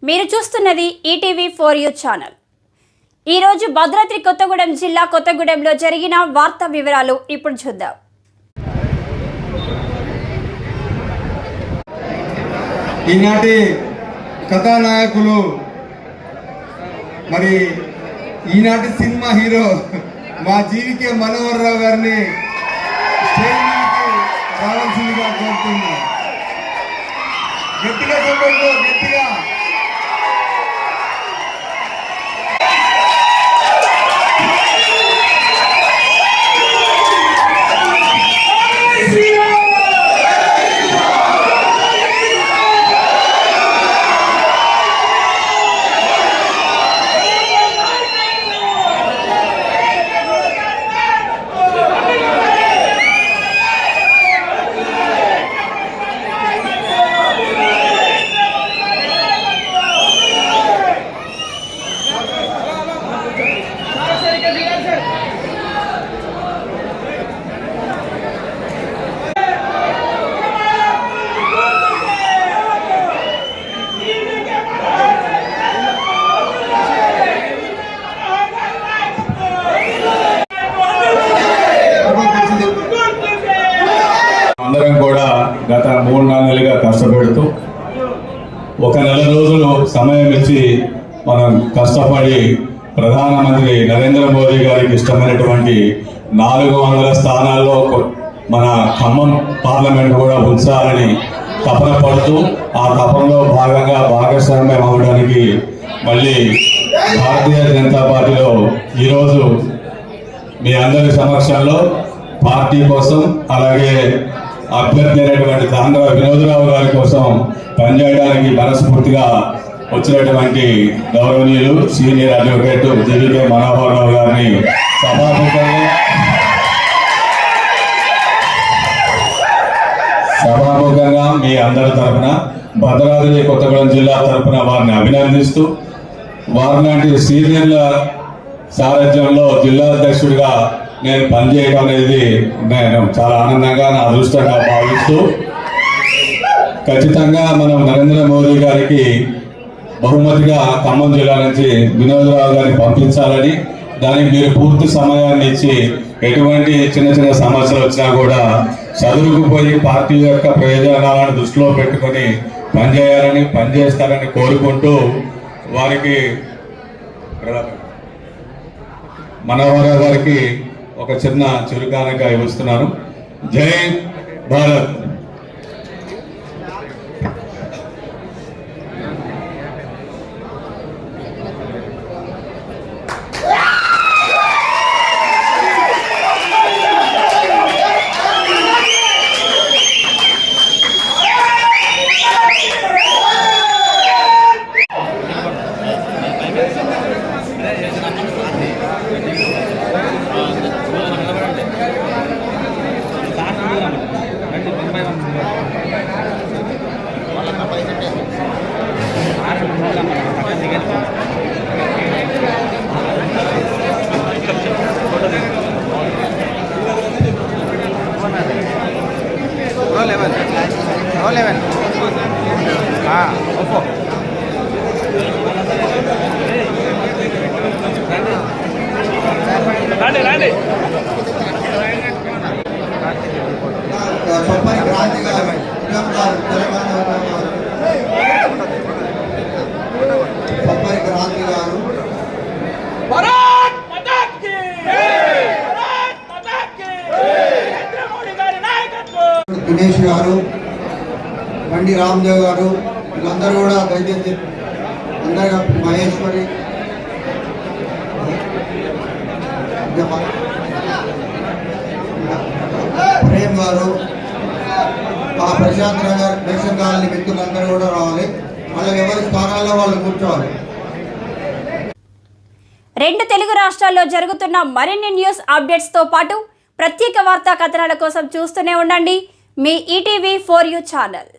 మీరు చూస్తున్నది ETV 4U channel. ఈరోజు భద్రాద్రి కొత్తగూడెం జిల్లా కొత్తగూడెంలో జరిగిన వార్తా వివరాలు ఇప్పుడు చూద్దాం. ఈనాటి కథానాయకులు మరి ఈనాటి సినిమా హీరో మా జీవికే మనోహర్ రావు గారిని స్టేజ్ మీదకి రావాల్సిందిగా కోరుతున్నాం. గట్టిగా చెప్పండి, గట్టిగా. అందరం కూడా గత 3-4 నెలలుగా కష్టపడుతూ ఒక నెల రోజులు సమయం ఇచ్చి మనం కష్టపడి ప్రధానమంత్రి నరేంద్ర మోదీ గారికి ఇష్టమైనటువంటి 400 స్థానాల్లో మన ఖమ్మం పార్లమెంట్ కూడా ఉంచాలని తపన పడుతూ ఆ తపనలో భాగంగా భాగస్వామ్యం అవడానికి మళ్ళీ భారతీయ జనతా పార్టీలో ఈరోజు మీ అందరి సమక్షంలో పార్టీ కోసం అలాగే అభ్యర్థి అయినటువంటి తాండ్ర వినోదరావు గారి కోసం పనిచేయడానికి మనస్ఫూర్తిగా వచ్చినటువంటి గౌరవనీయులు సీనియర్ అడ్వకేట్ జీవికే మనోహర్ రావు గారిని సభాముఖంగా మీ అందరి తరఫున భద్రాద్రి కొత్తగూడెం జిల్లా తరఫున వారిని అభినందిస్తూ వారి లాంటి సీనియర్ల సారథ్యంలో జిల్లా అధ్యక్షుడిగా నేను పనిచేయడం అనేది నేను చాలా ఆనందంగా నా అదృష్టంగా భావిస్తూ ఖచ్చితంగా మనం నరేంద్ర మోదీ గారికి బహుమతిగా ఖమ్మం జిల్లా నుంచి వినోదరావు గారిని పంపించాలని దానికి మీరు పూర్తి సమయాన్ని ఇచ్చి ఎటువంటి చిన్న చిన్న సమస్యలు వచ్చినా కూడా చదువుకుపోయి పార్టీ యొక్క ప్రయోజనాలను దృష్టిలో పెట్టుకొని పనిచేస్తారని కోరుకుంటూ వారికి మనోహర్ గారికి ఒక చిన్న చురుకానగా ఇస్తున్నాను. జై భారత్. దినేష్ గారు, బండి రామ్దేవ్ గారు, వీళ్ళందరూ కూడా దయచేసి అందరిగా మహేశ్వరి ప్రేమ్ గారు, ఆ ప్రశాంత్ నగర్ నేషన్ కాలనీ వ్యక్తులందరూ కూడా రావాలి. వాళ్ళకి ఎవరి స్థానాల్లో వాళ్ళు కూర్చోవాలి. 2 తెలుగు రాష్ట్రాల్లో జరుగుతున్న మరిన్ని న్యూస్ అప్డేట్స్తో పాటు ప్రత్యేక వార్తా కథనాల కోసం చూస్తూనే ఉండండి మీ ఈటీవీ 4U ఛానల్.